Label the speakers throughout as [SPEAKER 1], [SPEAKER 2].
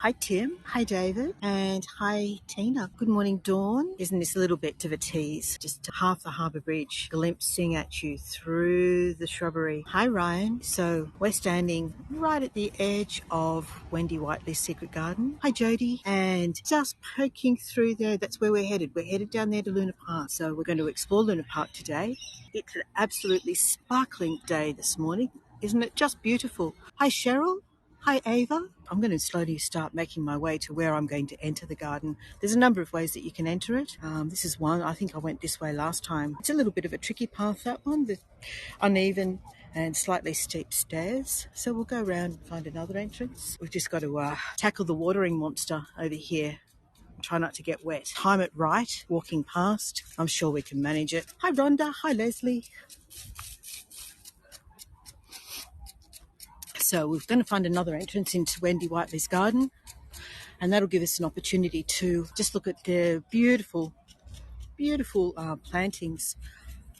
[SPEAKER 1] Hi Tim, hi David, and hi Tina. Good morning, Dawn. Isn't this a little bit of a tease? Just half the Harbour Bridge glimpsing at you through the shrubbery. Hi Ryan. So we're standing right at the edge of Wendy Whiteley's secret garden. Hi Jody. And just poking through there, that's where we're headed. We're headed down there to Luna Park. So we're going to explore Luna Park today. It's an absolutely sparkling day this morning. Isn't it just beautiful? Hi Cheryl. Hi Ava. I'm going to slowly start making my way to where I'm going to enter the garden. There's a number of ways that you can enter it. This is one. I think I went this way last time. It's a little bit of a tricky path, that one. The uneven and slightly steep stairs. So we'll go around and find another entrance. We've just got to tackle the watering monster over here. Try not to get wet. Time it right, walking past. I'm sure we can manage it. Hi Rhonda. Hi Leslie. So we're going to find another entrance into Wendy Whiteley's garden, and that'll give us an opportunity to just look at the beautiful plantings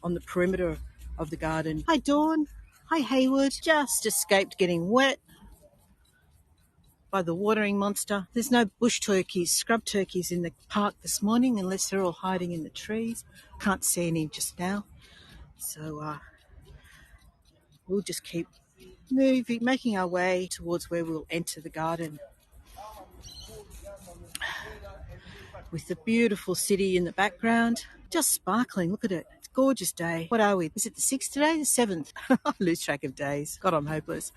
[SPEAKER 1] on the perimeter of the garden. Hi Dawn. Hi Haywood. Just escaped getting wet by the watering monster. There's no bush turkeys, scrub turkeys in the park this morning unless they're all hiding in the trees. Can't see any just now. So we'll just keep making our way towards where we'll enter the garden, with the beautiful city in the background, just sparkling. Look at it. It's a gorgeous day. What are we? Is it the 6th today? The 7th? I lose track of days. God, I'm hopeless.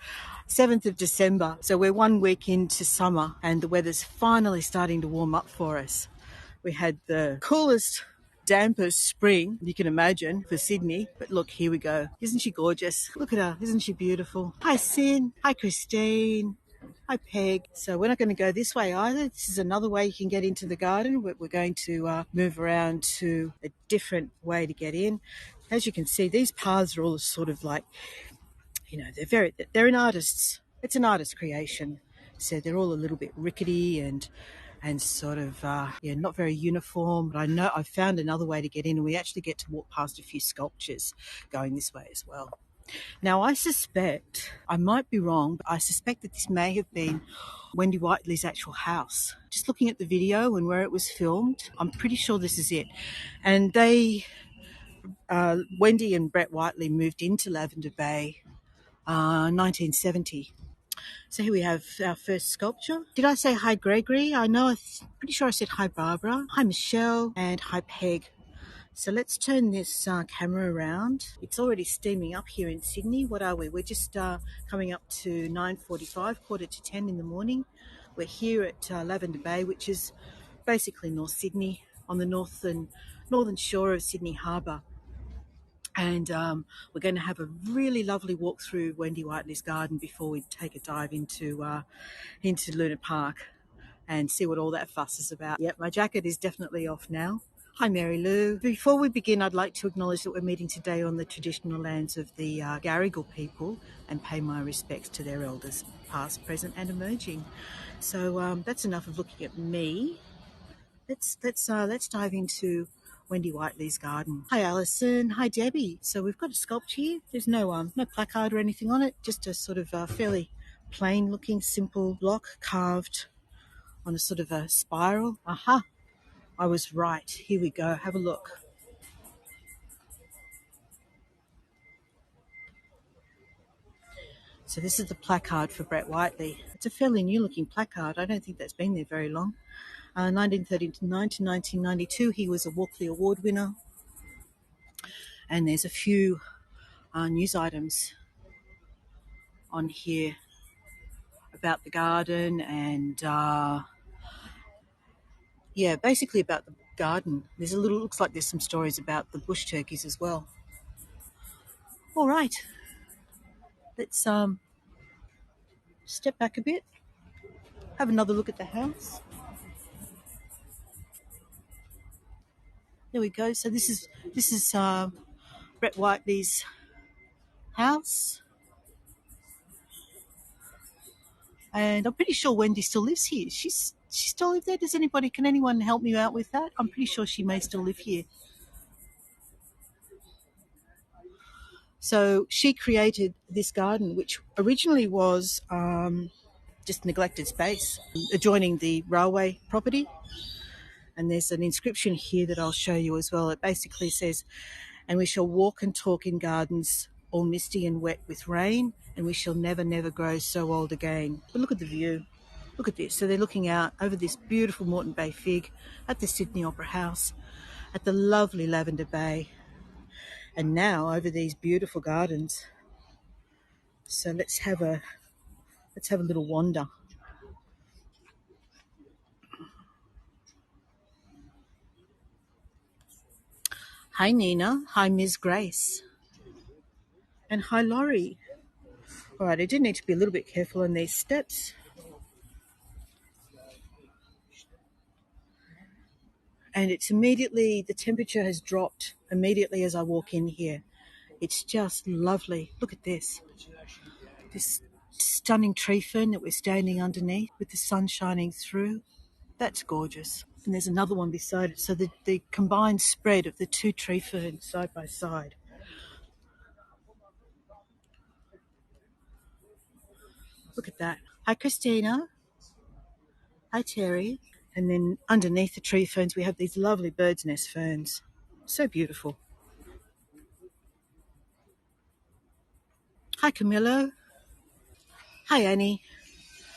[SPEAKER 1] 7th of December. So we're 1 week into summer and the weather's finally starting to warm up for us. We had the coolest, dampest spring you can imagine for Sydney. But look, here we go. Isn't she gorgeous? Look at her. Isn't she beautiful? Hi, Sin. Hi, Christine. Hi, Peg. So we're not going to go this way either. This is another way you can get into the garden. We're going to move around to a different way to get in. As you can see, these paths are all sort of like, they're an artist's. It's an artist's creation. So they're all a little bit rickety and sort of, not very uniform. But I know I've found another way to get in, and we actually get to walk past a few sculptures going this way as well. Now, I suspect, I might be wrong, but I suspect that this may have been Wendy Whiteley's actual house. Just looking at the video and where it was filmed, I'm pretty sure this is it. And Wendy and Brett Whiteley moved into Lavender Bay 1970. So here we have our first sculpture. Did I say hi Gregory? I know, pretty sure I said hi Barbara. Hi Michelle, and hi Peg. So let's turn this camera around. It's already steaming up here in Sydney. What are we? We're just coming up to 9:45, quarter to 10 in the morning. We're here at Lavender Bay, which is basically North Sydney, on the northern shore of Sydney Harbour. And we're going to have a really lovely walk through Wendy Whiteley's garden before we take a dive into Luna Park and see what all that fuss is about. Yep, my jacket is definitely off now. Hi Mary Lou. Before we begin, I'd like to acknowledge that we're meeting today on the traditional lands of the Garigal people and pay my respects to their elders, past, present and emerging. So that's enough of looking at me. Let's dive into Wendy Whiteley's garden. Hi Alison. Hi Debbie. So we've got a sculpture here. There's no placard or anything on it, just a sort of fairly plain looking simple block carved on a sort of a spiral. Aha! I was right. Here we go. Have a look. So this is the placard for Brett Whiteley. It's a fairly new-looking placard. I don't think that's been there very long. 1939 to 1992, he was a Walkley Award winner. And there's a few news items on here about the garden and, basically about the garden. Looks like there's some stories about the bush turkeys as well. All right. Let's step back a bit, have another look at the house. There we go. So this is Brett Whiteley's house, and I'm pretty sure Wendy still lives here. She still live there. Can anyone help me out with that? I'm pretty sure she may still live here. So she created this garden, which originally was just neglected space adjoining the railway property. And there's an inscription here that I'll show you as well. It basically says, "And we shall walk and talk in gardens, all misty and wet with rain, and we shall never, never grow so old again." But look at the view. Look at this. So they're looking out over this beautiful Moreton Bay fig, at the Sydney Opera House, at the lovely Lavender Bay, and now over these beautiful gardens. So let's have a little wander. Hi Nina, hi Ms. Grace, and hi Laurie. All right, I do need to be a little bit careful on these steps. And it's immediately, the temperature has dropped immediately as I walk in here. It's just lovely. Look at this. This stunning tree fern that we're standing underneath with the sun shining through. That's gorgeous. And there's another one beside it. So the combined spread of the two tree ferns side by side. Look at that. Hi, Christina. Hi, Terry. And then underneath the tree ferns, we have these lovely bird's nest ferns. So beautiful. Hi, Camillo. Hi, Annie.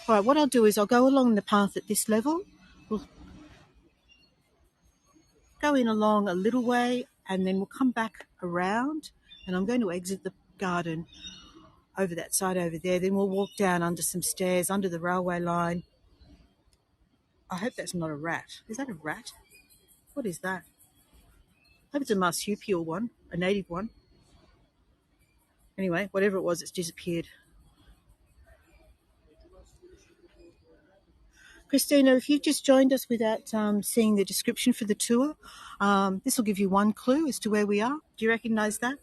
[SPEAKER 1] All right, what I'll do is I'll go along the path at this level. We'll go in along a little way and then we'll come back around, and I'm going to exit the garden over that side over there. Then we'll walk down under some stairs under the railway line. I hope that's not a rat. Is that a rat? What is that? I hope it's a marsupial one, a native one. Anyway, whatever it was, it's disappeared. Christina, if you've just joined us without seeing the description for the tour, this will give you one clue as to where we are. Do you recognise that?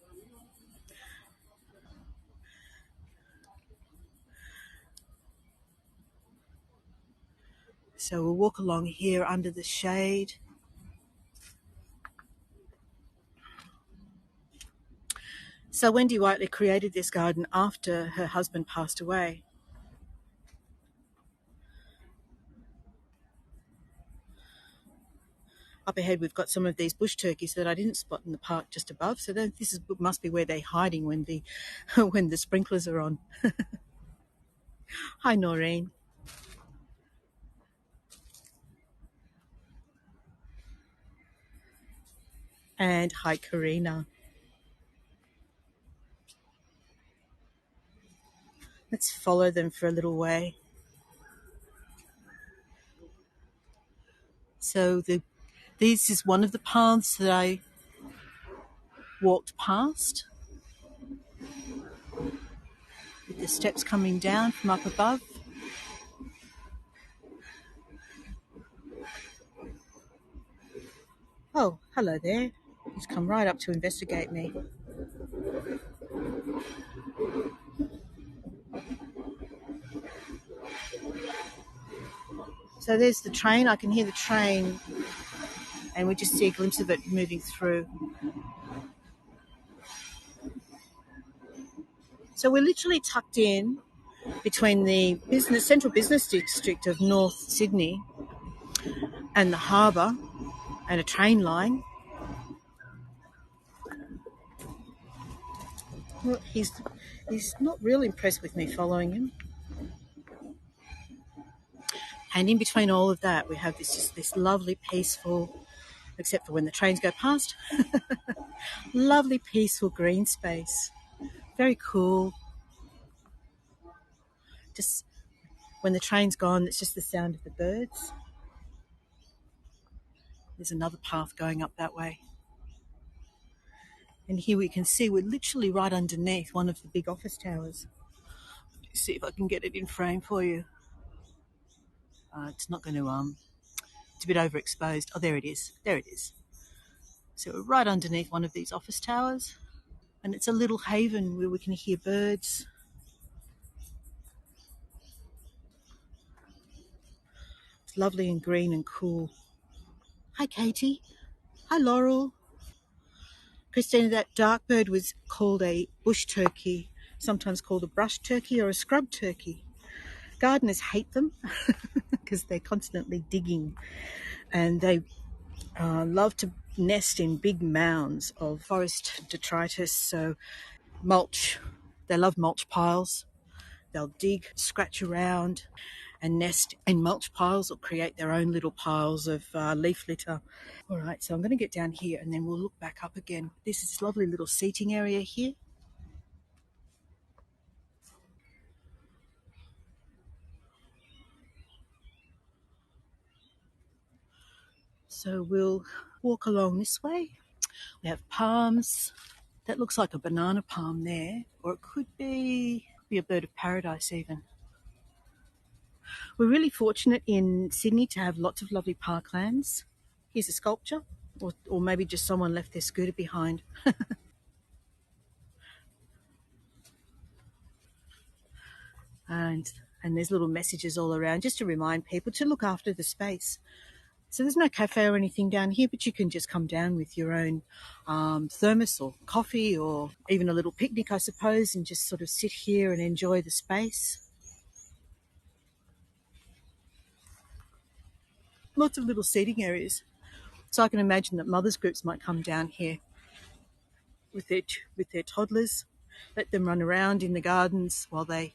[SPEAKER 1] So we'll walk along here under the shade. So Wendy Whiteley created this garden after her husband passed away. Up ahead, we've got some of these bush turkeys that I didn't spot in the park just above. So this must be where they're hiding when the when the sprinklers are on. Hi, Noreen. And hi, Karina. Let's follow them for a little way. So this is one of the paths that I walked past, with the steps coming down from up above. Oh, hello there. He's come right up to investigate me. So there's the train. I can hear the train, and we just see a glimpse of it moving through. So we're literally tucked in between the central business district of North Sydney and the harbour and a train line. Well, he's not really impressed with me following him. And in between all of that, we have this lovely, peaceful, except for when the trains go past, lovely, peaceful green space. Very cool. Just when the train's gone, it's just the sound of the birds. There's another path going up that way. And here we can see we're literally right underneath one of the big office towers. Let's see if I can get it in frame for you. It's not going to, it's a bit overexposed. Oh, there it is. There it is. So we're right underneath one of these office towers. And it's a little haven where we can hear birds. It's lovely and green and cool. Hi, Katie. Hi, Laurel. Christina, that dark bird was called a bush turkey, sometimes called a brush turkey or a scrub turkey. Gardeners hate them because they're constantly digging, and they love to nest in big mounds of forest detritus, so mulch. They love mulch piles. They'll dig, scratch around, and nest in mulch piles or create their own little piles of leaf litter. All right, so I'm going to get down here and then we'll look back up again. This is a lovely little seating area here. So we'll walk along this way. We have palms. That looks like a banana palm there, or it could be a bird of paradise even. We're really fortunate in Sydney to have lots of lovely parklands. Here's a sculpture, or maybe just someone left their scooter behind. and there's little messages all around just to remind people to look after the space. So there's no cafe or anything down here, but you can just come down with your own thermos or coffee or even a little picnic, I suppose, and just sort of sit here and enjoy the space. Lots of little seating areas. So I can imagine that mothers groups might come down here with their toddlers, let them run around in the gardens while they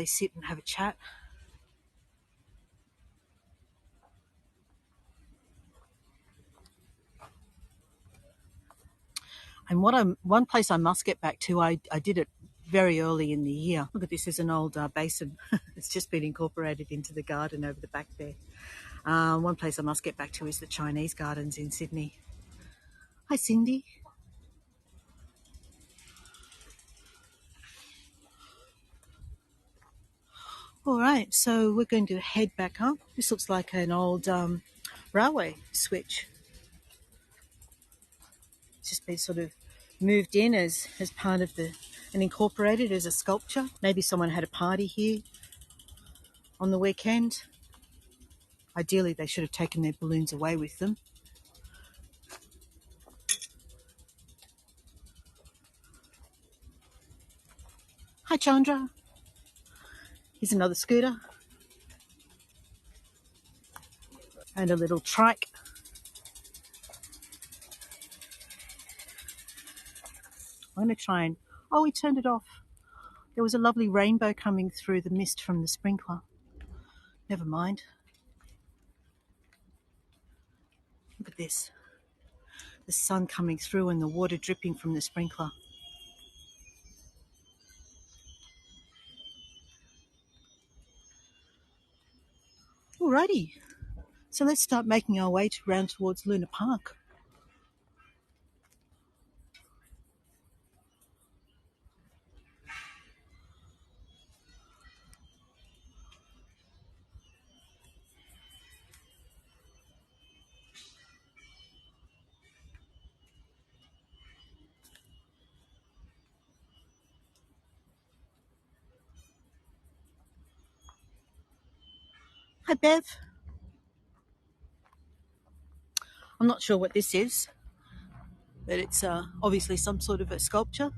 [SPEAKER 1] sit and have a chat. And one place I must get back to, I did it very early in the year. Look at this, there's an old basin. It's just been incorporated into the garden over the back there. One place I must get back to is the Chinese gardens in Sydney. Hi, Cindy. All right, so we're going to head back up. This looks like an old railway switch. It's just been sort of moved in as part of and incorporated as a sculpture. Maybe someone had a party here on the weekend. Ideally, they should have taken their balloons away with them. Hi, Chandra. Here's another scooter. And a little trike. I'm going to try and... Oh, we turned it off. There was a lovely rainbow coming through the mist from the sprinkler. Never mind. Look at this. The sun coming through and the water dripping from the sprinkler. Alrighty. So let's start making our way round towards Luna Park. Hi, Bev. I'm not sure what this is, but it's obviously some sort of a sculpture.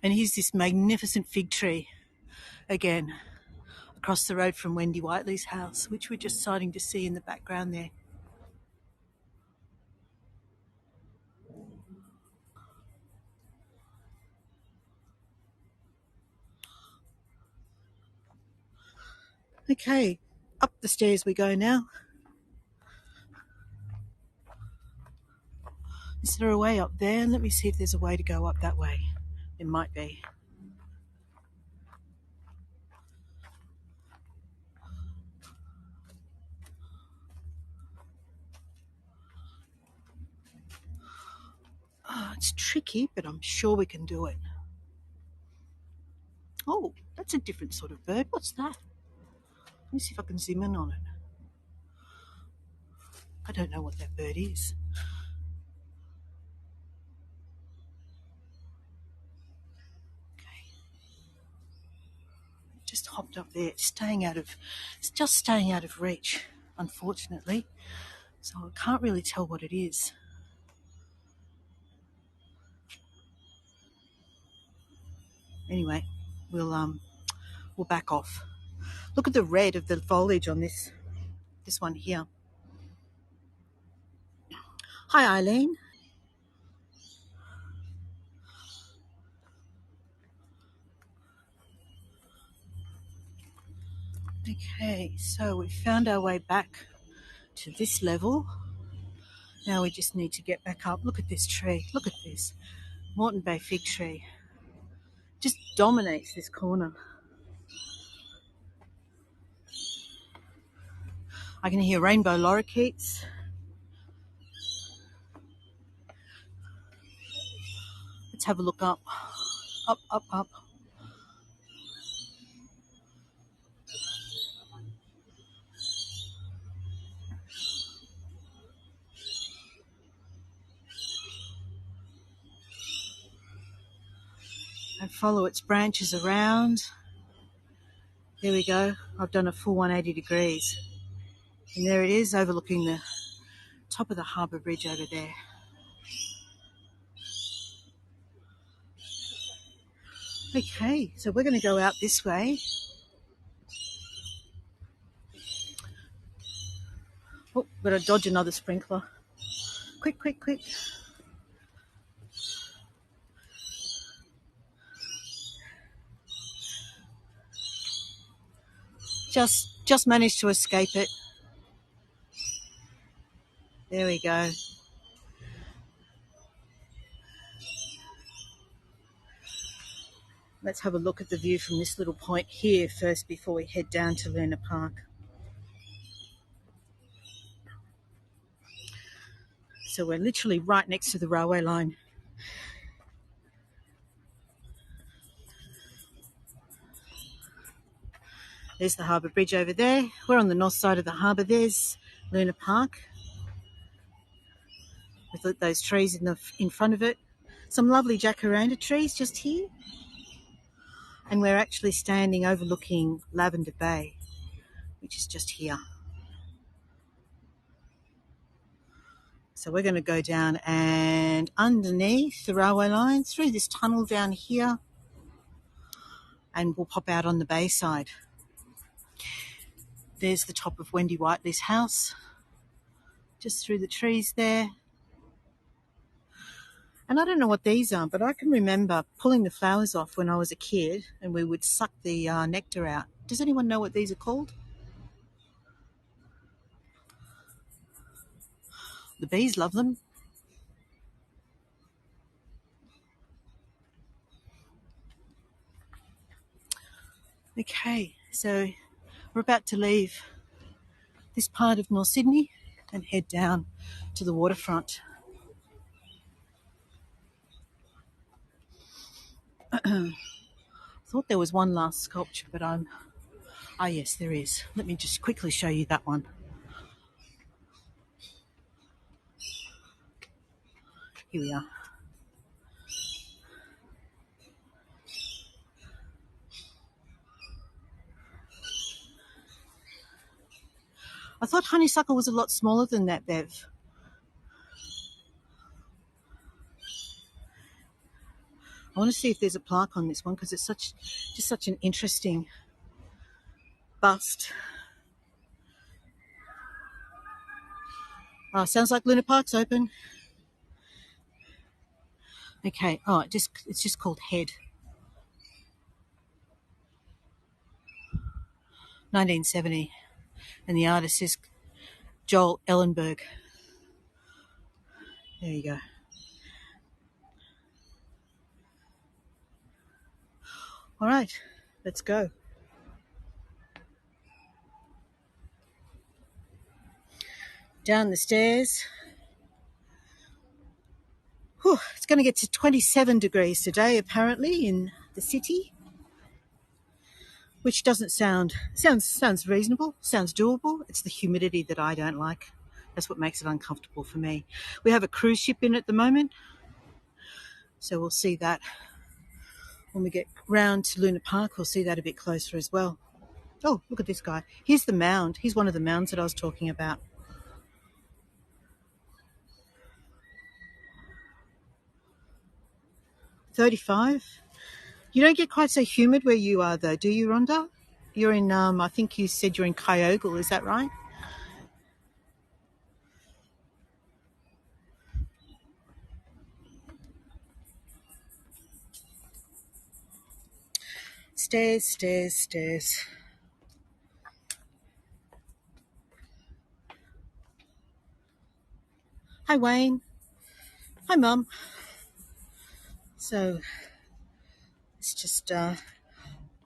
[SPEAKER 1] And here's this magnificent fig tree, again, across the road from Wendy Whiteley's house, which we're just starting to see in the background there. Okay, up the stairs we go now. Is there a way up there? Let me see if there's a way to go up that way. There might be. Oh, it's tricky, but I'm sure we can do it. Oh, that's a different sort of bird. What's that? Let me see if I can zoom in on it. I don't know what that bird is. Okay. Just hopped up there. It's just staying out of reach, unfortunately. So I can't really tell what it is. Anyway, we'll back off. Look at the red of the foliage on this one here. Hi, Eileen. Okay, so we found our way back to this level. Now we just need to get back up. Look at this tree. Look at this. Moreton Bay fig tree. Just dominates this corner. I can hear rainbow lorikeets. Let's have a look up. Up, up, up. And follow its branches around. There we go. I've done a full 180 degrees. And there it is, overlooking the top of the harbour bridge over there. Okay, so we're going to go out this way. Oh, got to dodge another sprinkler. Quick, quick, quick. Just managed to escape it. There we go. Let's have a look at the view from this little point here first before we head down to Luna Park. So we're literally right next to the railway line. There's the harbour bridge over there. We're on the north side of the harbour. There's Luna Park with those trees in front of it. Some lovely jacaranda trees just here. And we're actually standing overlooking Lavender Bay, which is just here. So we're going to go down and underneath the railway line through this tunnel down here, and we'll pop out on the bay side. There's the top of Wendy Whiteley's house, just through the trees there. And I don't know what these are, but I can remember pulling the flowers off when I was a kid, and we would suck the nectar out. Does anyone know what these are called? The bees love them. Okay, so we're about to leave this part of North Sydney and head down to the waterfront. I thought there was one last sculpture, but yes, there is. Let me just quickly show you that one. Here we are. I thought honeysuckle was a lot smaller than that, Bev. I want to see if there's a plaque on this one because it's just such an interesting bust. Oh, sounds like Luna Park's open. Okay. Oh, it's just called Head. 1970. And the artist is Joel Ellenberg. There you go. All right, let's go. Down the stairs. Whew, it's going to get to 27 degrees today, apparently, in the city, which doesn't sounds reasonable, sounds doable. It's the humidity that I don't like. That's what makes it uncomfortable for me. We have a cruise ship in at the moment, so we'll see that when we get round to Luna Park. We'll see that a bit closer as well. Oh, look at this guy. Here's the mound. He's one of the mounds that I was talking about. $35. You don't get quite so humid where you are, though, do you, Rhonda? You're in, I think you said you're in Kyogle, is that right? Stairs, stairs, stairs. Hi, Wayne. Hi, Mum. So it's just,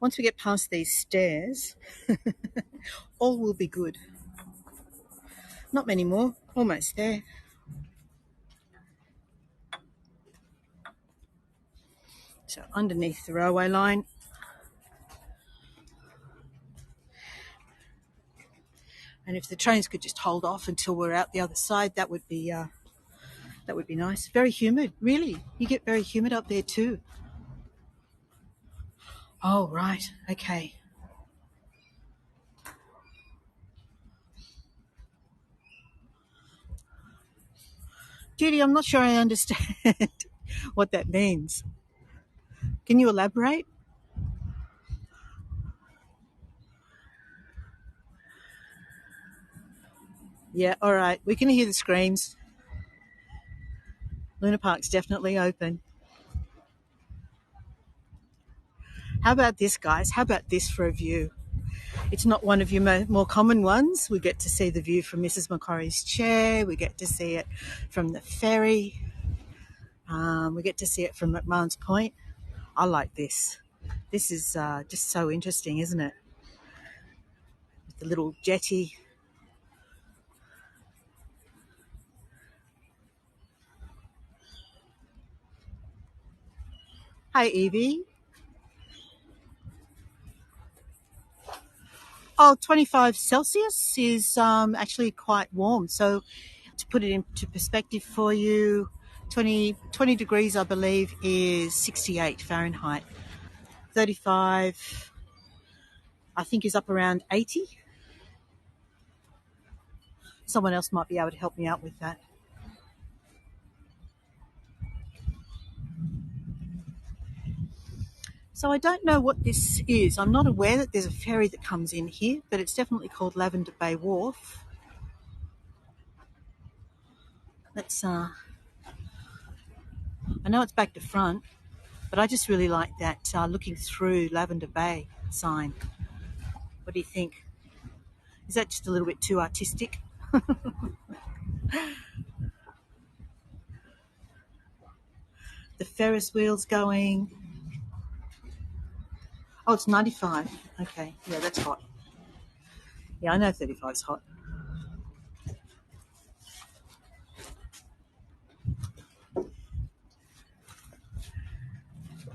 [SPEAKER 1] once we get past these stairs, all will be good. Not many more. Almost there. So underneath the railway line. And if the trains could just hold off until we're out the other side, that would be nice. Very humid, really. You get very humid up there too. Oh, right. Okay. Judy, I'm not sure I understand what that means. Can you elaborate? Yeah, all right. We can hear the screams. Luna Park's definitely open. How about this, guys? How about this for a view? It's not one of your more common ones. We get to see the view from Mrs. Macquarie's chair. We get to see it from the ferry. We get to see it from McMahon's Point. I like this. This is just so interesting, isn't it? The little jetty. Hi, Evie. Oh, 25 Celsius is actually quite warm. So to put it into perspective for you, 20 degrees, I believe, is 68 Fahrenheit. 35, I think, is up around 80. Someone else might be able to help me out with that. So I don't know what this is. I'm not aware that there's a ferry that comes in here, but it's definitely called Lavender Bay Wharf. Let's, I know it's back to front, but I just really like that looking through Lavender Bay sign. What do you think? Is that just a little bit too artistic? The Ferris wheel's going. Oh, it's 95. Okay, yeah, that's hot. Yeah, I know 35 is hot.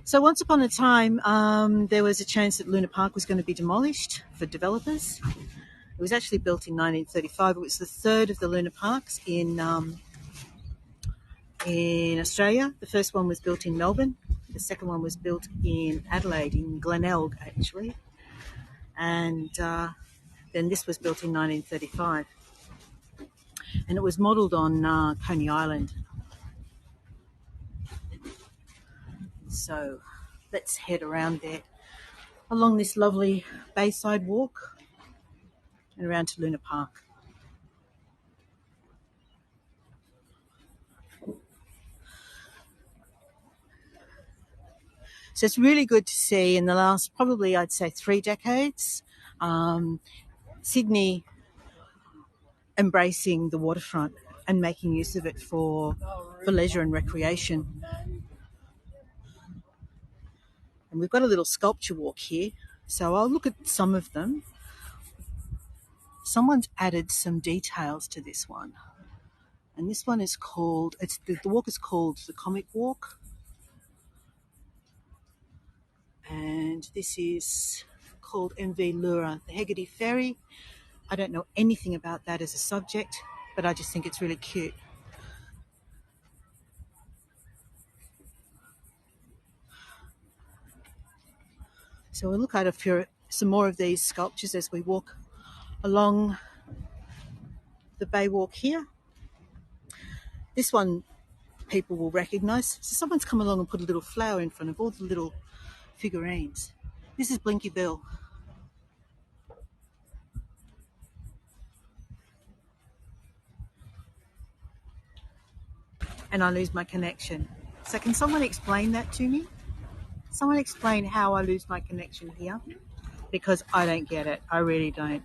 [SPEAKER 1] So once upon a time, there was a chance that Luna Park was going to be demolished for developers. It was actually built in 1935. It was the third of the Luna Parks in Australia. The first one was built in Melbourne. The second one was built in Adelaide, in Glenelg, actually. And then this was built in 1935. And it was modelled on Coney Island. So let's head around there along this lovely bayside walk and around to Luna Park. So it's really good to see in the last, probably I'd say 3 decades, Sydney embracing the waterfront and making use of it for leisure and recreation. And we've got a little sculpture walk here, so I'll look at some of them. Someone's added some details to this one. And this one is called, the walk is called the Comic Walk. And this is called MV Lura, the Heggerty Ferry. I don't know anything about that as a subject, but I just think it's really cute. So we'll look at some more of these sculptures as we walk along the bay walk here. This one people will recognise. So someone's come along and put a little flower in front of all the little figurines. This is Blinky Bill. And I lose my connection. So can someone explain that to me? Someone explain how I lose my connection here, because I don't get it. I really don't.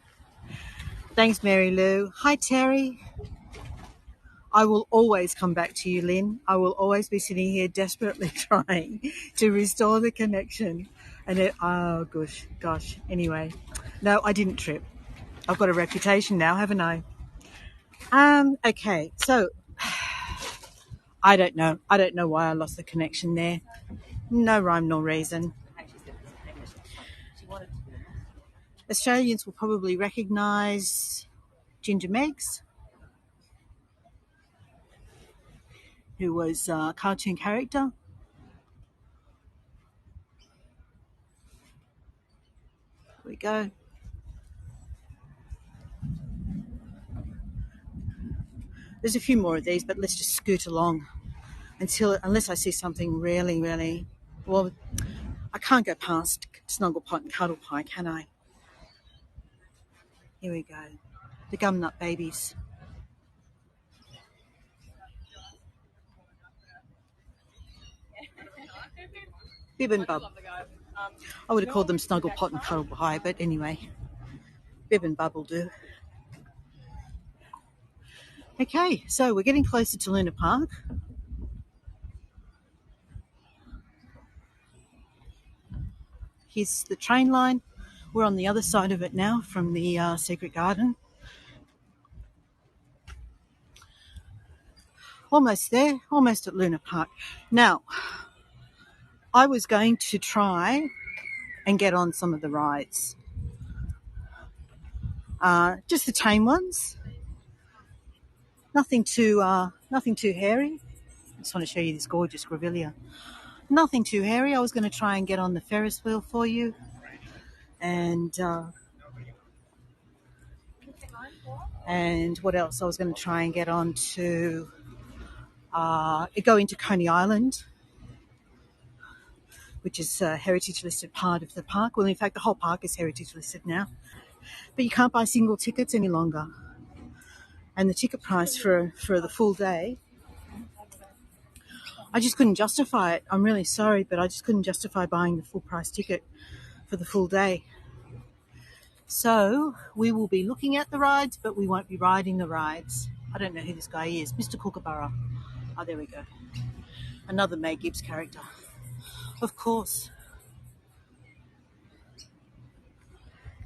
[SPEAKER 1] Thanks, Mary Lou. Hi, Terry. I will always come back to you, Lynn. I will always be sitting here desperately trying to restore the connection. And it, oh, gosh. Anyway, no, I didn't trip. I've got a reputation now, haven't I? Okay, so I don't know. I don't know why I lost the connection there. No rhyme nor reason. Australians will probably recognise Ginger Meggs, who was a cartoon character. Here we go. There's a few more of these, but let's just scoot along unless I see something really, well, I can't go past Snugglepot and Cuddlepie, can I? Here we go. The Gumnut Babies. Bib and Bub. I would have called them Snugglepot and Cuddlepie, but anyway, Bib and Bub will do. Okay, so we're getting closer to Luna Park. Here's the train line. We're on the other side of it now from the Secret Garden. Almost there, almost at Luna Park. Now, I was going to try and get on some of the rides. Just the tame ones. Nothing too hairy. I just want to show you this gorgeous grevillea. Nothing too hairy. I was going to try and get on the Ferris wheel for you. And what else? I was going to try and get on to go into Coney Island, which is a heritage listed part of the park. Well, in fact, the whole park is heritage listed now. But you can't buy single tickets any longer. And the ticket price for the full day, I just couldn't justify it. I'm really sorry, but I just couldn't justify buying the full price ticket for the full day. So we will be looking at the rides, but we won't be riding the rides. I don't know who this guy is. Mr. Kookaburra. Oh, there we go. Another May Gibbs character. Of course.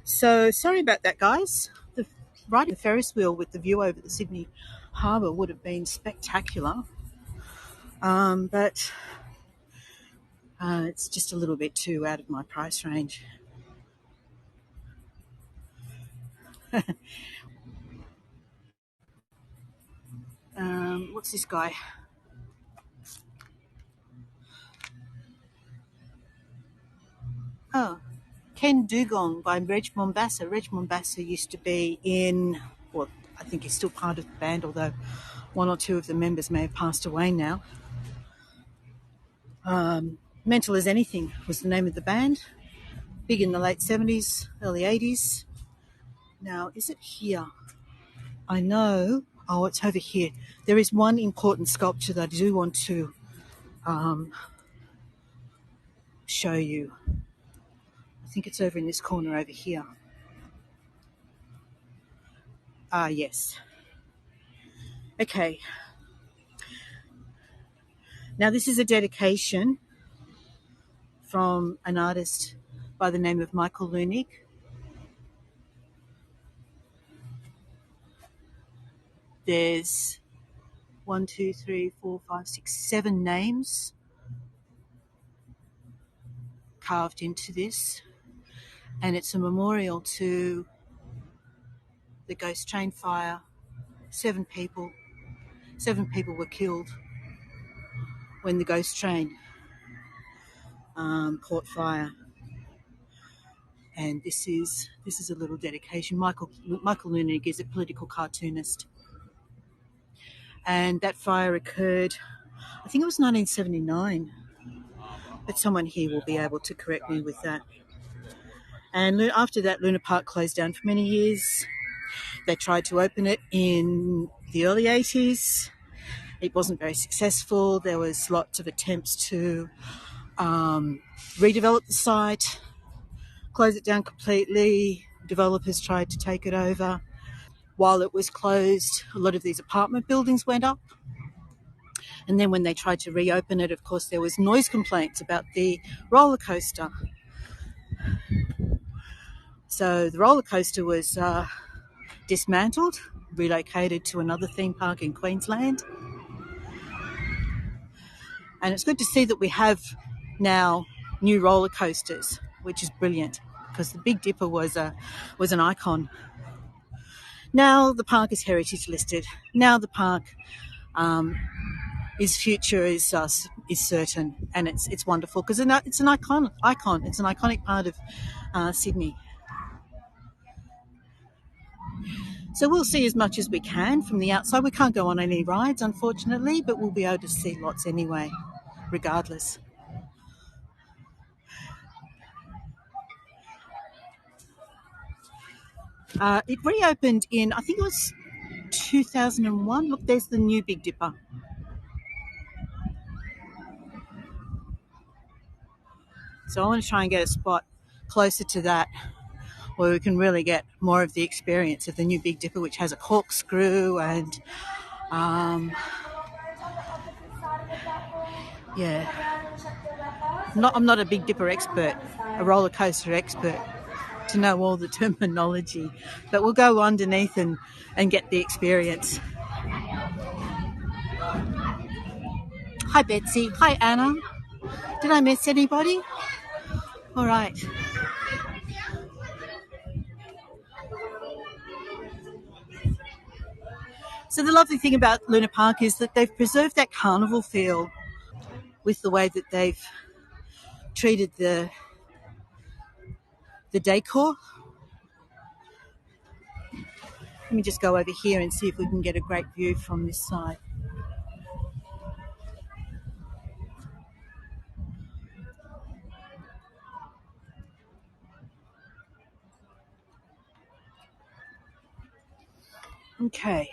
[SPEAKER 1] So sorry about that, guys. Riding the Ferris wheel with the view over the Sydney Harbour would have been spectacular. But it's just a little bit too out of my price range. What's this guy? Oh, Ken Dugong by Reg Mombassa. Reg Mombassa used to be in, well, I think he's still part of the band, although one or two of the members may have passed away now. Mental as Anything was the name of the band. Big in the late 70s, early 80s. Now, is it here? I know. Oh, it's over here. There is one important sculpture that I do want to show you. I think it's over in this corner over here. Yes. Okay. Now, this is a dedication from an artist by the name of Michael Lunig. There's 1, 2, 3, 4, 5, 6, 7 names carved into this, and it's a memorial to the Ghost Train fire. 7 people were killed when the Ghost Train caught fire. And this is a little dedication. Michael Lunig is a political cartoonist, and that fire occurred, I think it was 1979. but someone here will be able to correct me with that. And after that, Luna Park closed down for many years. They tried to open it in the early 80s. It wasn't very successful. There was lots of attempts to redevelop the site, close it down completely. Developers tried to take it over. While it was closed, a lot of these apartment buildings went up. And then when they tried to reopen it, of course, there was noise complaints about the roller coaster. So the roller coaster was dismantled, relocated to another theme park in Queensland. And it's good to see that we have now new roller coasters, which is brilliant, because the Big Dipper was an icon. Now the park is heritage listed. Now the park, its future is certain, and it's wonderful because it's an icon. It's an iconic part of Sydney. So we'll see as much as we can from the outside. We can't go on any rides, unfortunately, but we'll be able to see lots anyway, regardless. It reopened in, I think it was 2001. Look, there's the new Big Dipper. So I want to try and get a spot closer to that where we can really get more of the experience of the new Big Dipper, which has a corkscrew and I'm not a Big Dipper expert, a roller coaster expert, to know all the terminology, but we'll go underneath and get the experience. Hi Betsy, hi Anna. Did I miss anybody? All right. So the lovely thing about Luna Park is that they've preserved that carnival feel with the way that they've treated the decor. Let me just go over here and see if we can get a great view from this side. Okay.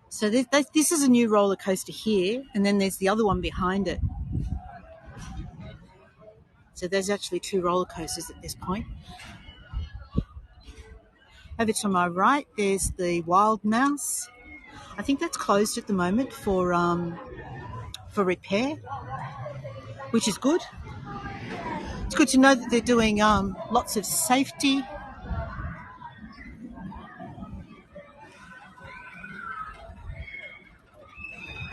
[SPEAKER 1] So this is a new roller coaster here, and then there's the other one behind it. So there's actually two roller coasters at this point. Over to my right, there's the Wild Mouse. I think that's closed at the moment for repair, which is good. It's good to know that they're doing lots of safety.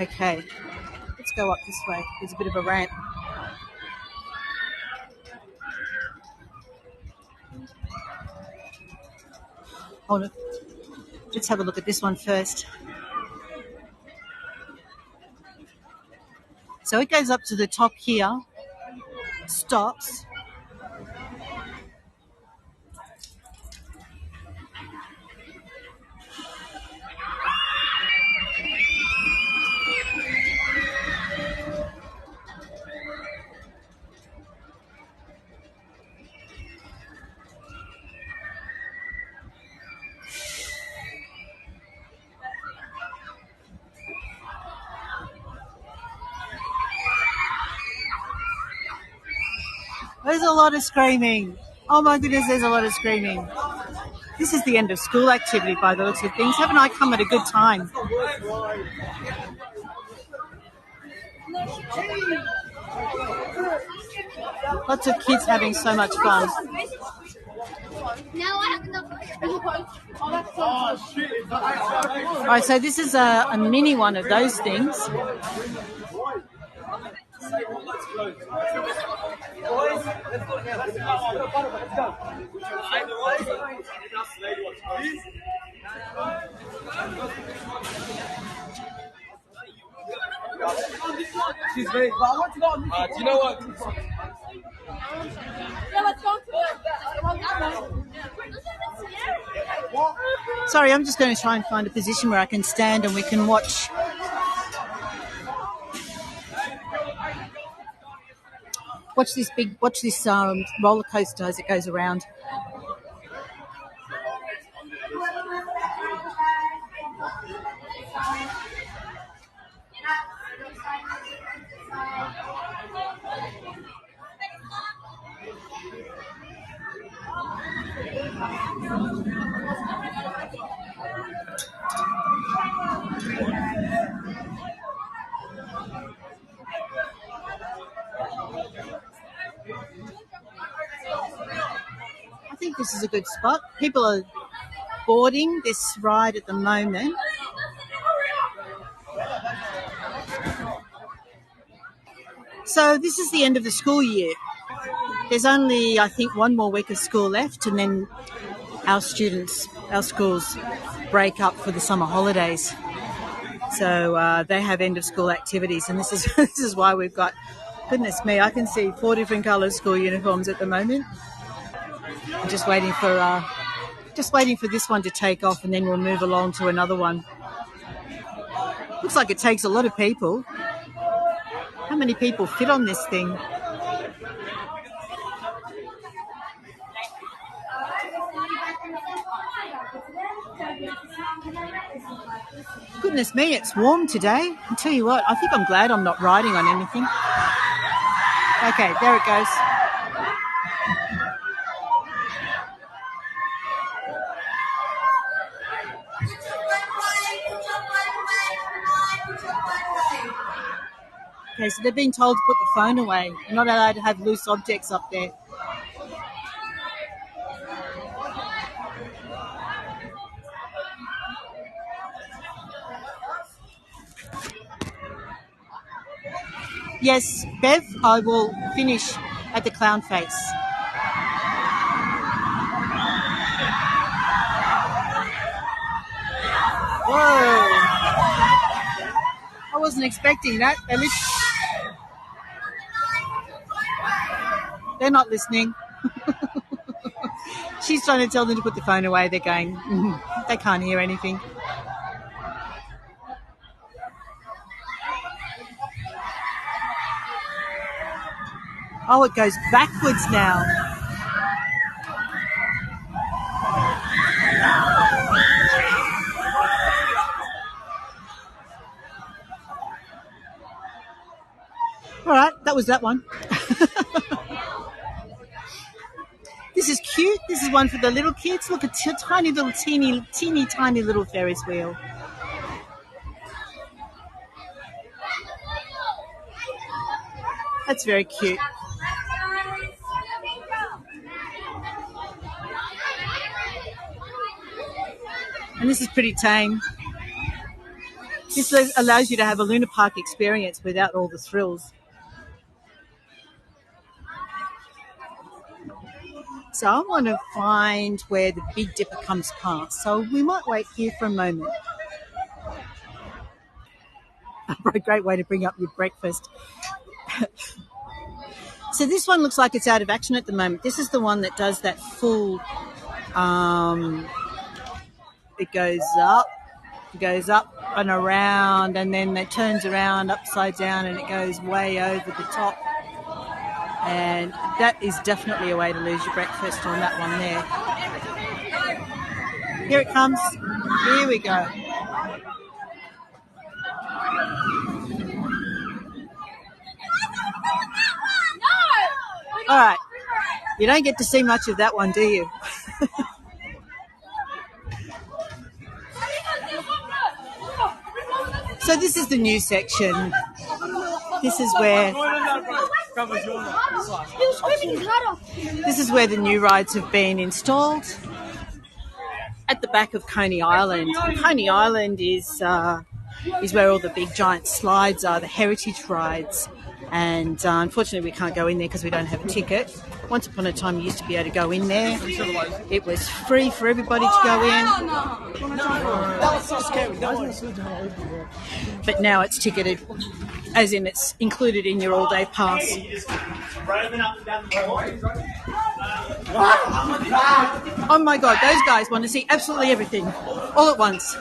[SPEAKER 1] Okay, let's go up this way. There's a bit of a ramp. Hold on. Let's have a look at this one first. So it goes up to the top here, stops. There's a lot of screaming. Oh my goodness, there's a lot of screaming. This is the end of school activity by the looks of things. Haven't I come at a good time? Lots of kids having so much fun. Alright, so this is a mini one of those things.
[SPEAKER 2] She's very. But I want to go on. Do you know what? Yeah, let's go to it.
[SPEAKER 1] Sorry, I'm just going to try and find a position where I can stand and we can watch this roller coaster as it goes around. I think this is a good spot. People are boarding this ride at the moment. So this is the end of the school year. There's only, I think, one more week of school left, and then our schools break up for the summer holidays. So they have end of school activities, and this is why we've got, goodness me, I can see 4 different colour school uniforms at the moment. I'm just waiting for this one to take off, and then we'll move along to another one. Looks like it takes a lot of people. How many people fit on this thing? Goodness me, it's warm today. I'll tell you what, I think I'm glad I'm not riding on anything. Okay, there it goes. Okay, so they're being told to put the phone away. You're not allowed to have loose objects up there. Yes, Bev, I will finish at the clown face. Whoa! I wasn't expecting that. They're not listening. She's trying to tell them to put the phone away. They're going, they can't hear anything. Oh, it goes backwards now. All right, that was that one. This is cute. This is one for the little kids. Look, a tiny little, teeny tiny little Ferris wheel. That's very cute. And this is pretty tame. This allows you to have a Luna Park experience without all the thrills. So I want to find where the Big Dipper comes past. So we might wait here for a moment. A great way to bring up your breakfast. So this one looks like it's out of action at the moment. This is the one that does that full... it goes up and around, and then it turns around upside down and it goes way over the top. And that is definitely a way to lose your breakfast on that one there. Here it comes. Here we go. All right. You don't get to see much of that one, do you? So this is the new section. This is where the new rides have been installed at the back of Coney Island. Coney Island is where all the big giant slides are, the heritage rides. And unfortunately we can't go in there because we don't have a ticket. Once upon a time you used to be able to go in there. It was free for everybody to go in.
[SPEAKER 2] That was so scary.
[SPEAKER 1] But now it's ticketed, as in it's included in your all-day pass. Oh my God, those guys want to see absolutely everything all at once.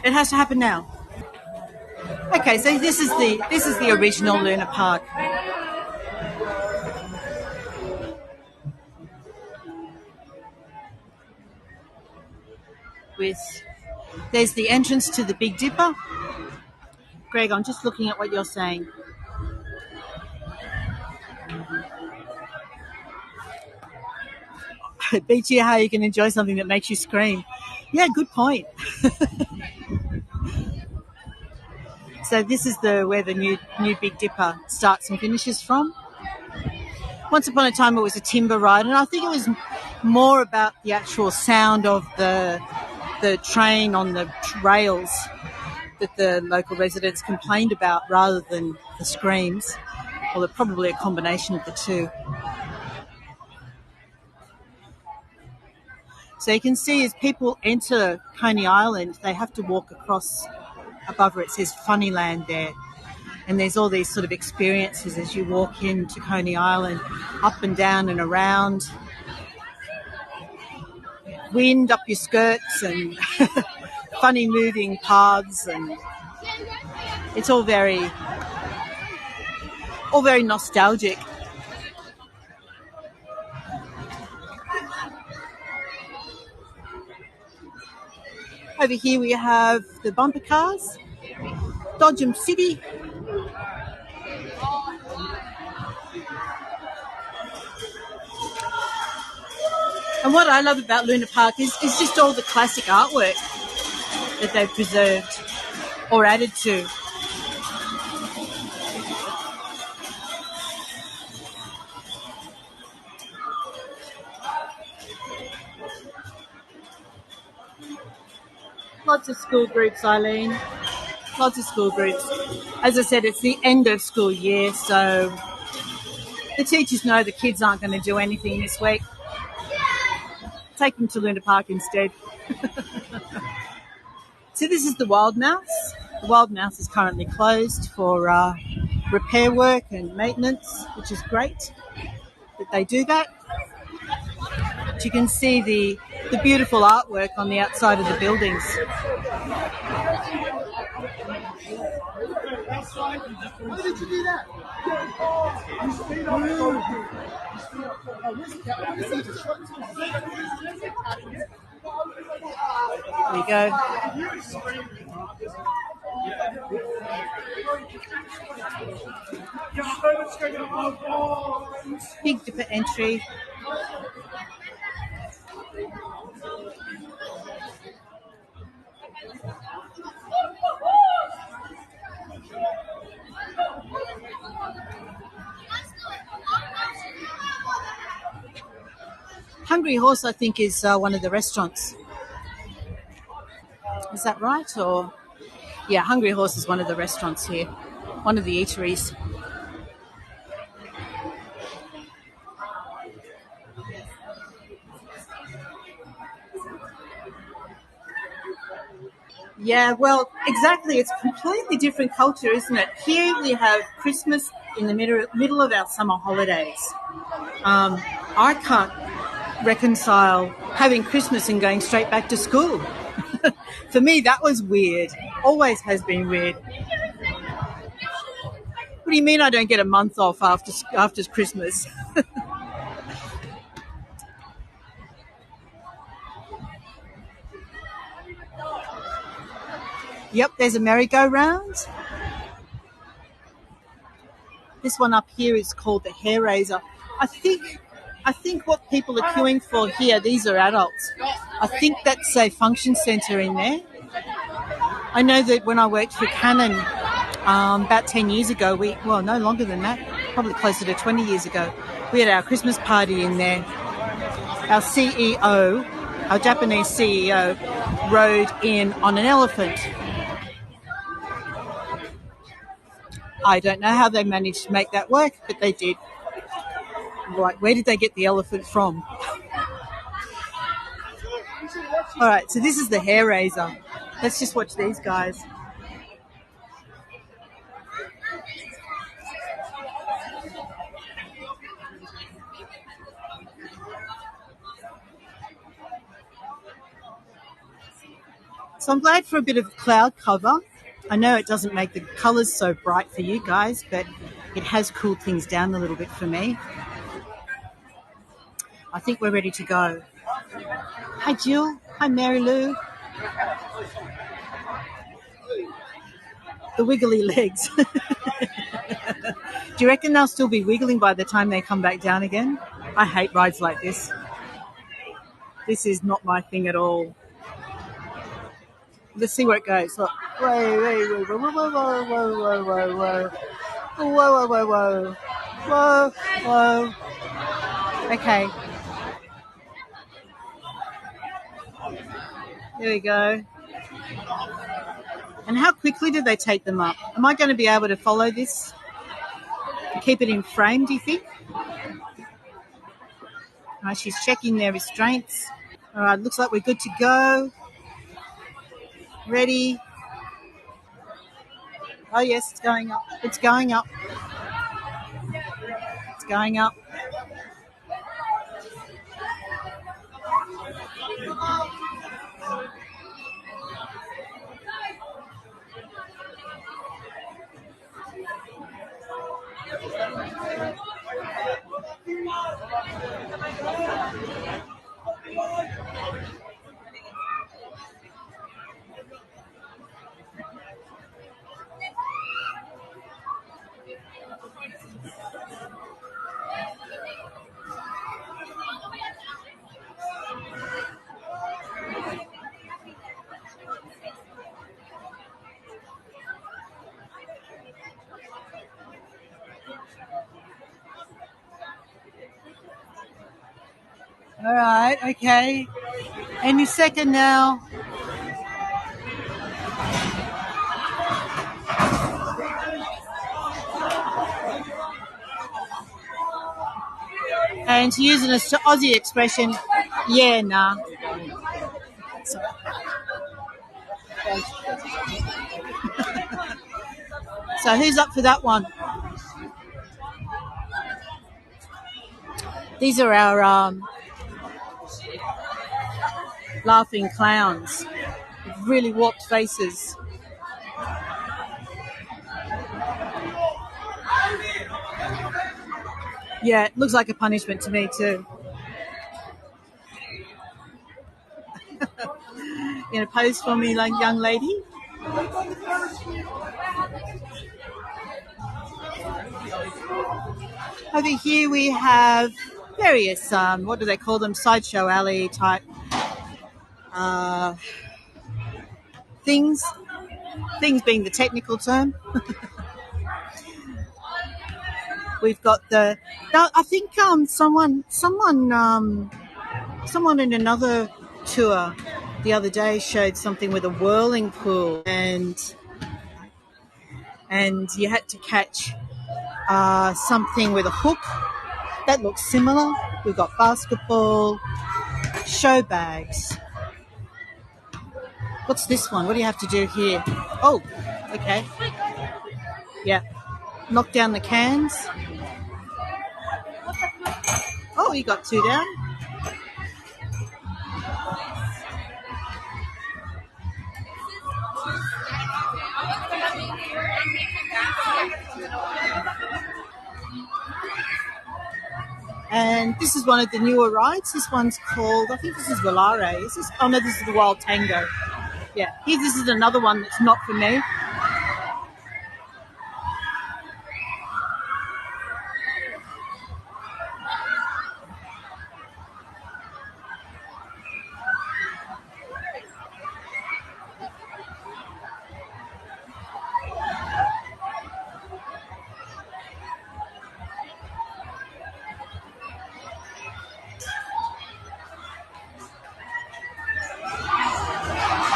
[SPEAKER 1] It has to happen now. Okay, so this is the original Luna Park. With there's the entrance to the Big Dipper. Greg, I'm just looking at what you're saying. It beats you how you can enjoy something that makes you scream. Yeah, good point. So this is the where the new Big Dipper starts and finishes from. Once upon a time, it was a timber ride, and I think it was more about the actual sound of the train on the rails that the local residents complained about, rather than the screams, or probably a combination of the two. So you can see as people enter Coney Island, they have to walk across above where it says Funnyland there. And there's all these sort of experiences as you walk into Coney Island, up and down and around. Wind up your skirts and funny moving paths, and it's all very nostalgic. Over here we have the bumper cars, Dodgem City. And what I love about Luna Park is just all the classic artwork that they've preserved or added to. Lots of school groups, Eileen. Lots of school groups. As I said, it's the end of school year, so the teachers know the kids aren't going to do anything this week. Take them to Luna Park instead. So this is the Wild Mouse. The Wild Mouse is currently closed for repair work and maintenance, which is great that they do that. But you can see the beautiful artwork on the outside of the buildings.
[SPEAKER 2] Why did you do that?
[SPEAKER 1] There you go. Big Dipper entry. Hungry Horse, I think, is one of the restaurants. Is that right? Or yeah, Hungry Horse is one of the restaurants here, one of the eateries. Yeah, well, exactly. It's a completely different culture, isn't it? Here we have Christmas in the middle of our summer holidays. I can't reconcile having Christmas and going straight back to school. For me, that was weird. Always has been weird. What do you mean I don't get a month off after Christmas? Yep, there's a merry-go-round. This one up here is called the Hair Raiser. I think what people are queuing for here, these are adults. I think that's a function centre in there. I know that when I worked for Canon about 10 years ago, no longer than that, probably closer to 20 years ago, we had our Christmas party in there. Our CEO, our Japanese CEO, rode in on an elephant. I don't know how they managed to make that work, but they did. Right, where did they get the elephant from? All right, so this is the Hair Raiser. Let's just watch these guys. So I'm glad for a bit of cloud cover. I know it doesn't make the colours so bright for you guys, but it has cooled things down a little bit for me. I think we're ready to go. Hi, Jill. Hi, Mary Lou. The wiggly legs. Do you reckon they'll still be wiggling by the time they come back down again? I hate rides like this. This is not my thing at all. Let's see where it goes. Look. Whoa, whoa, whoa, whoa, whoa, whoa, whoa, whoa, whoa. Whoa, whoa, whoa, whoa. Whoa, whoa. Okay. There we go. And how quickly do they take them up? Am I going to be able to follow this? Keep it in frame, do you think? She's checking their restraints. All right, looks like we're good to go. Ready. Oh, yes, it's going up. It's going up. It's going up. All right, okay. Any second now. And to use an Aussie expression, yeah, nah. So who's up for that one? These are our laughing clowns with really warped faces. Yeah, it looks like a punishment to me too. You know, pose for me, like young lady. Over here we have various, what do they call them, sideshow alley type things. Things being the technical term. We've got the. I think someone in another tour the other day showed something with a whirling pool, and you had to catch something with a hook that looks similar. We've got basketball, show bags. What's this one? What do you have to do here? Oh, okay. Yeah. Knock down the cans. Oh, you got two down. And this is one of the newer rides. This one's called, I think this is Volare. Is this? Oh, no, this is the Wild Tango. Yeah, here, this is another one that's not for me.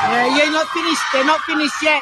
[SPEAKER 1] Yeah, you're not finished. They're not finished yet.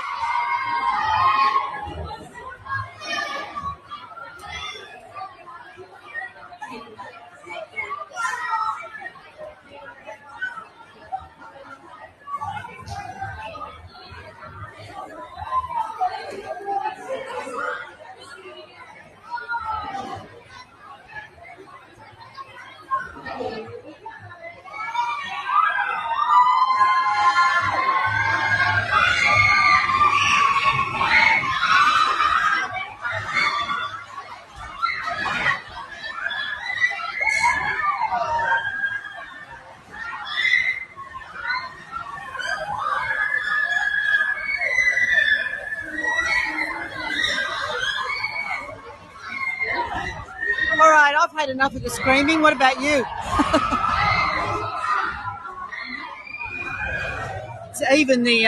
[SPEAKER 1] right, I've had enough of the screaming. What about you? So even the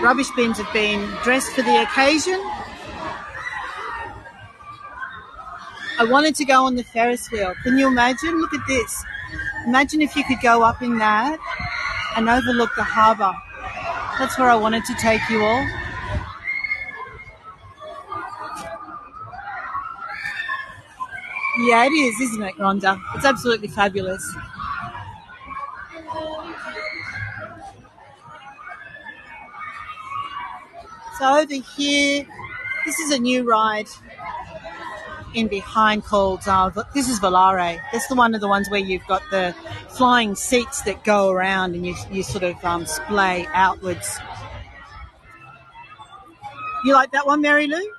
[SPEAKER 1] rubbish bins have been dressed for the occasion. I wanted to go on the Ferris wheel. Can you imagine? Look at this. Imagine if you could go up in that and overlook the harbour. That's where I wanted to take you all. Yeah, it is, isn't it, Rhonda? It's absolutely fabulous. So over here, this is a new ride in behind called, this is Volare. That's the one of the ones where you've got the flying seats that go around and you sort of splay outwards. You like that one, Mary Lou?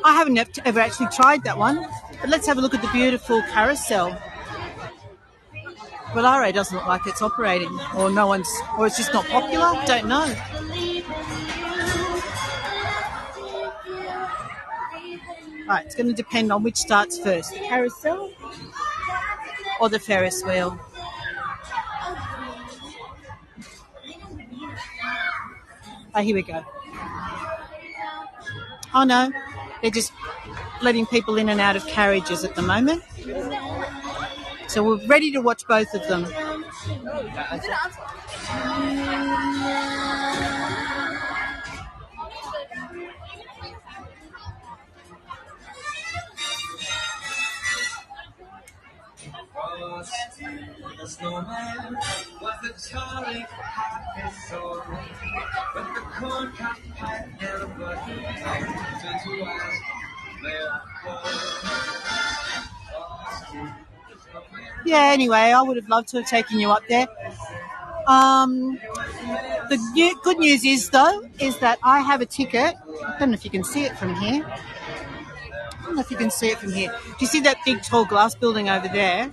[SPEAKER 1] I haven't ever actually tried that one, but let's have a look at the beautiful carousel. Volare doesn't look like it's operating, or or it's just not popular. Don't know. Right, it's going to depend on which starts first, the carousel or the Ferris wheel. Oh, here we go. Oh no, they're just letting people in and out of carriages at the moment. So we're ready to watch both of them. The snowman was the jolly happiest soul, but the corn cob pipe never turned to ash. Yeah, anyway, I would have loved to have taken you up there. The good news is, though, is that I have a ticket. I don't know if you can see it from here. I don't know if you can see it from here. Do you see that big tall glass building over there?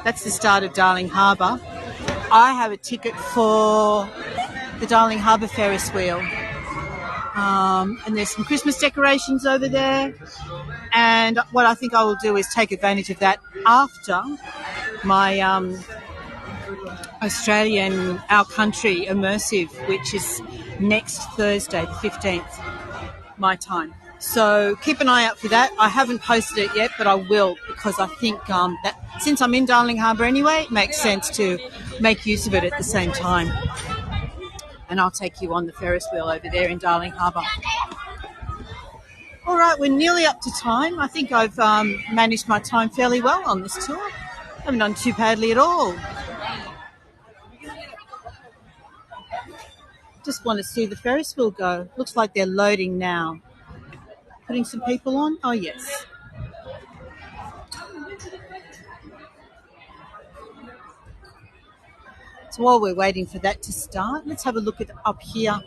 [SPEAKER 1] That's the start of Darling Harbour. I have a ticket for the Darling Harbour Ferris wheel. And there's some Christmas decorations over there. And what I think I will do is take advantage of that after my Australian Our Country immersive, which is next Thursday, the 15th, my time. So keep an eye out for that. I haven't posted it yet, but I will, because I think that since I'm in Darling Harbour anyway, it makes sense to make use of it at the same time. And I'll take you on the Ferris wheel over there in Darling Harbour. All right, we're nearly up to time. I think I've managed my time fairly well on this tour. I haven't done too badly at all. Just want to see the Ferris wheel go. Looks like they're loading now. Putting some people on? Oh, yes. So while we're waiting for that to start, let's have a look at up here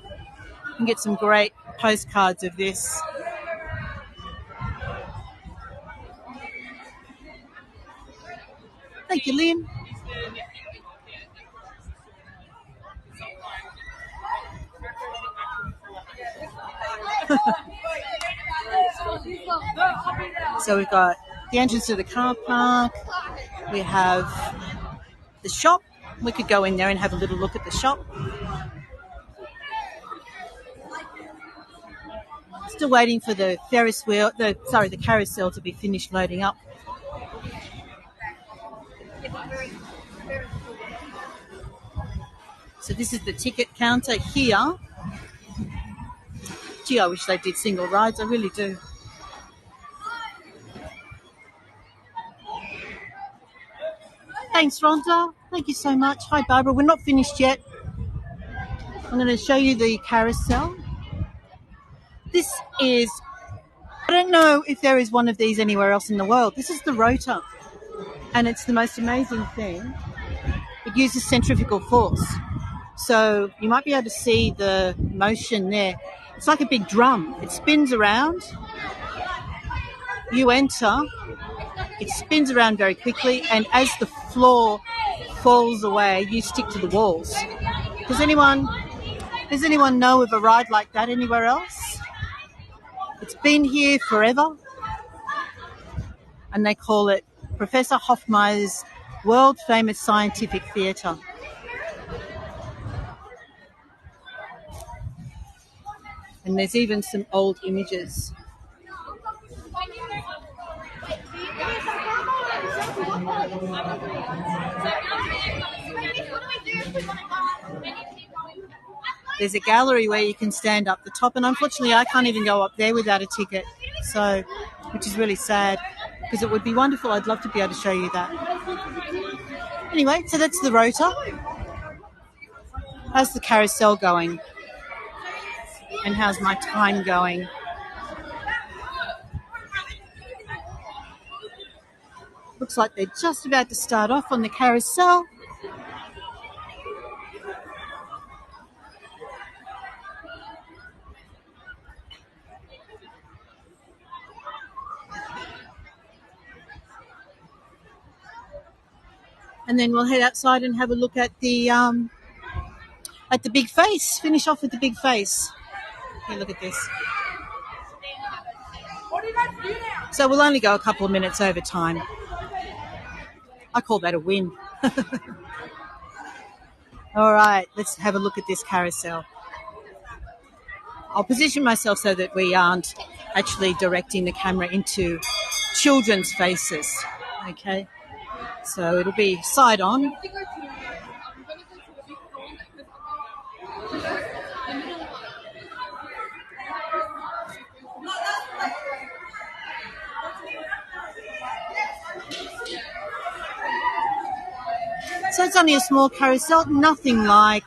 [SPEAKER 1] and get some great postcards of this. Thank you, Lynn. So we've got the entrance to the car park. We have the shop. We could go in there and have a little look at the shop. Still waiting for the Ferris wheel, the carousel to be finished loading up. So this is the ticket counter here. Gee, I wish they did single rides. I really do. Thanks, Rhonda. Thank you so much. Hi, Barbara. We're not finished yet. I'm going to show you the carousel. This is, I don't know if there is one of these anywhere else in the world. This is the rotor, and it's the most amazing thing. It uses centrifugal force. So you might be able to see the motion there. It's like a big drum. It spins around. You enter. It spins around very quickly, and as the floor falls away, you stick to the walls. Does anyone know of a ride like that anywhere else? It's been here forever. and they call it Professor Hofmeier's world-famous scientific theatre. And there's even some old images. There's a gallery where you can stand up the top, and unfortunately I can't even go up there without a ticket, so, which is really sad, because it would be wonderful. I'd love to be able to show you that. Anyway, so that's the rota. How's the carousel going? And how's my time going? Looks like they're just about to start off on the carousel. And then we'll head outside and have a look at the big face. Finish off with the big face. Here, look at this. So we'll only go a couple of minutes over time. I call that a win. All right, let's have a look at this carousel. I'll position myself so that we aren't actually directing the camera into children's faces. Okay, so it'll be side on. So it's only a small carousel, nothing like,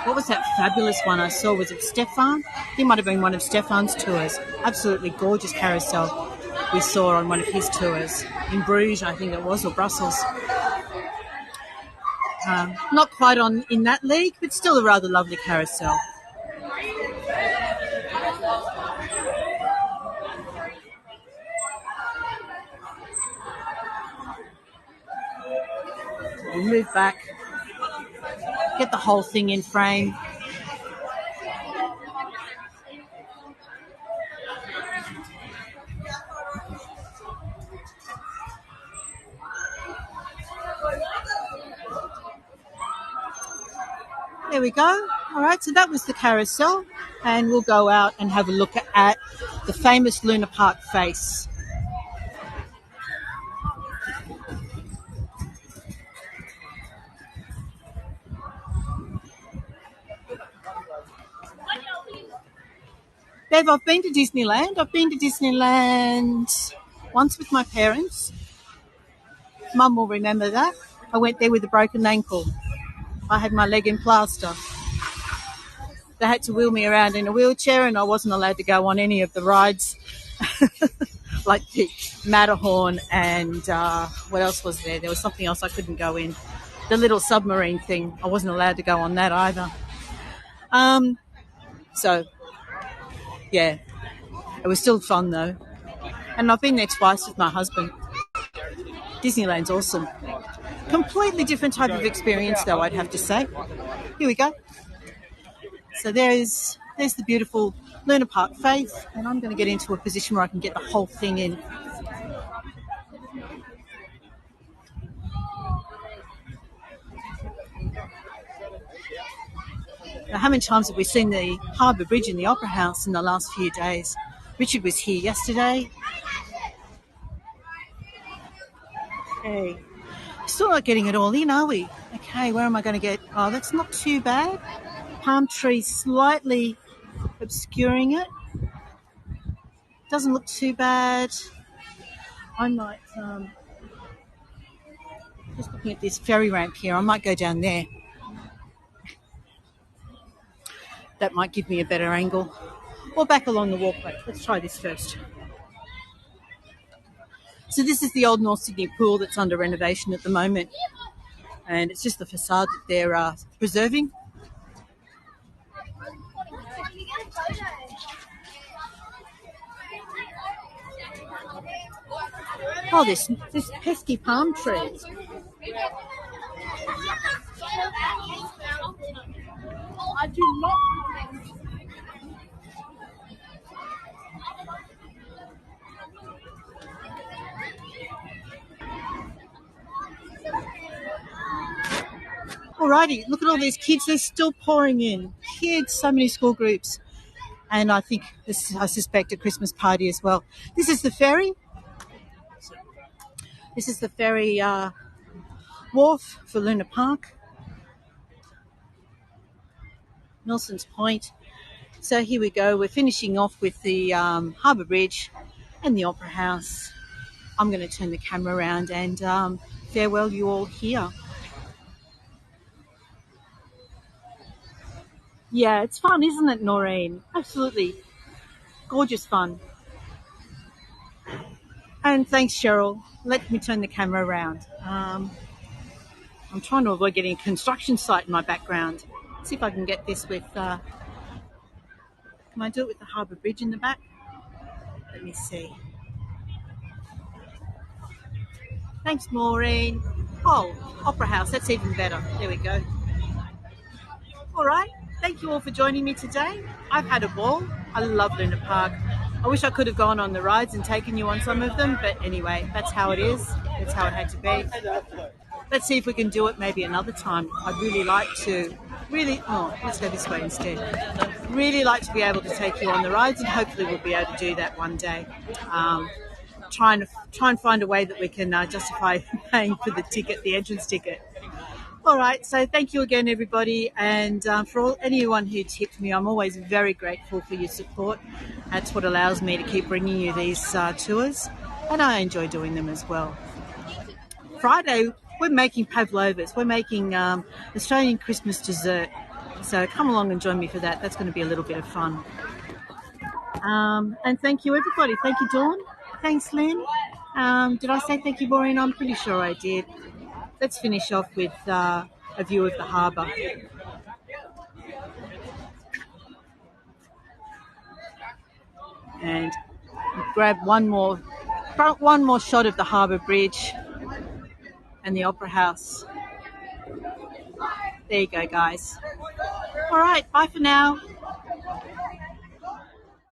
[SPEAKER 1] what was that fabulous one I saw? Was it Stefan? He might have been one of Stefan's tours. Absolutely gorgeous carousel we saw on one of his tours. In Bruges, I think it was, or Brussels. Not quite in that league, but still a rather lovely carousel. We'll move back, get the whole thing in frame. There we go. All right, so that was the carousel, and we'll go out and have a look at the famous Luna Park face. Bev, I've been to Disneyland. I've been to Disneyland once with my parents. Mum will remember that. I went there with a broken ankle. I had my leg in plaster. They had to wheel me around in a wheelchair, and I wasn't allowed to go on any of the rides, like the Matterhorn and what else was there? There was something else I couldn't go in. The little submarine thing. I wasn't allowed to go on that either. So, yeah, it was still fun though. And I've been there twice with my husband. Disneyland's awesome. Completely different type of experience though, I'd have to say. Here we go. So there's the beautiful Luna Park face, and I'm going to get into a position where I can get the whole thing in. Now, how many times have we seen the Harbour Bridge in the Opera House in the last few days? Richard was here yesterday. Okay. Still not getting it all in, are we? Okay, where am I going to get... Oh, that's not too bad. Palm tree slightly obscuring it. Doesn't look too bad. I might... just looking at this ferry ramp here, I might go down there. That might give me a better angle. Or back along the walkway. Let's try this first. So this is the old North Sydney pool that's under renovation at the moment. And it's just the facade that they're preserving. Oh, this pesky palm tree. I do not. Alrighty, look at all these kids. They're still pouring in. Kids, so many school groups. And I think I suspect a Christmas party as well. This is the ferry. This is the ferry wharf for Luna Park, Milson's Point. So here we go. We're finishing off with the Harbour Bridge and the Opera House. I'm going to turn the camera around and farewell you all here. Yeah, it's fun, isn't it, Noreen? Absolutely. Gorgeous fun. And thanks, Cheryl. Let me turn the camera around. I'm trying to avoid getting a construction site in my background. See if I can get this with... can I do it with the Harbour Bridge in the back? Let me see. Thanks, Maureen. Oh, Opera House. That's even better. There we go. All right. Thank you all for joining me today. I've had a ball. I love Luna Park. I wish I could have gone on the rides and taken you on some of them, but anyway, that's how it is. That's how it had to be. Let's see if we can do it maybe another time. I'd really like to. Let's go this way instead. Really like to be able to take you on the rides, and hopefully we'll be able to do that one day. Try and find a way that we can justify paying for the ticket, the entrance ticket. All right, so thank you again, everybody, and for anyone who tipped me, I'm always very grateful for your support. That's what allows me to keep bringing you these tours, and I enjoy doing them as well. Friday, we're making pavlovas. We're making Australian Christmas dessert, so come along and join me for that. That's going to be a little bit of fun. And thank you, everybody. Thank you, Dawn. Thanks, Lynn. Did I say thank you, Maureen? I'm pretty sure I did. Let's finish off with a view of the harbour. And grab one more shot of the Harbour Bridge and the Opera House. There you go, guys. All right, bye for now.